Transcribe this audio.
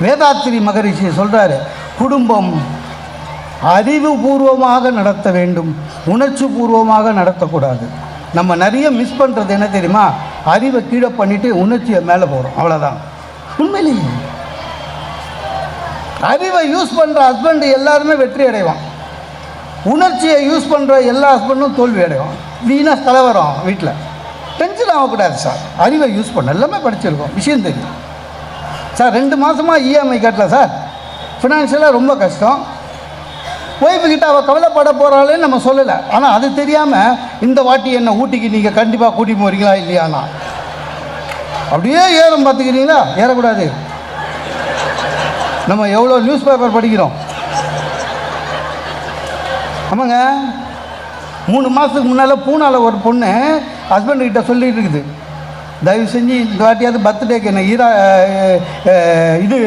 வேதாத்திரி மகரிஷி சொல்கிறாரு, குடும்பம் அறிவுபூர்வமாக நடத்த வேண்டும், உணர்ச்சி பூர்வமாக நடத்தக்கூடாது. நம்ம நிறைய மிஸ் பண்ணுறது என்ன தெரியுமா? அறிவை கீழே பண்ணிவிட்டு உணர்ச்சியை மேலே போகிறோம், அவ்வளோதான். உண்மையிலேயே அறிவை யூஸ் பண்ணுற ஹஸ்பண்டு எல்லாருமே வெற்றி அடைவான், உணர்ச்சியை யூஸ் பண்ணுற எல்லா ஹஸ்பண்டும் தோல்வி அடைவான். வீணாக கலவரம் வீட்டில். டென்ஷன் ஆகக்கூடாது சார், அறிவை யூஸ் பண்ண. எல்லாமே படிச்சிருக்கோம், விஷயம் தெரியும் சார். 2 மாதமாக இஎம்ஐ கட்டல சார், ஃபினான்ஷியலாக ரொம்ப கஷ்டம். ஒய்ஃபுக்கிட்ட அவள் கவலைப்பட போகிறாளேன்னு நம்ம சொல்லலை. ஆனால் அது தெரியாமல் இந்த வாட்டி என்னை ஊட்டிக்கு நீங்கள் கண்டிப்பாக கூட்டிட்டு போகிறீங்களா இல்லையாண்ணா, அப்படியே ஏறம் பார்த்துக்கிறீங்களா? ஏறக்கூடாது. நம்ம எவ்வளோ நியூஸ் பேப்பர் படிக்கிறோம். ஆமாங்க, 3 மாதத்துக்கு முன்னால் பூனாவில் ஒரு பொண்ணு ஹஸ்பண்டுக்கிட்ட சொல்லிட்டு இருக்குது, தயவு செஞ்சு இந்த வாட்டியாவது பர்த்டேக்கு என்ன இது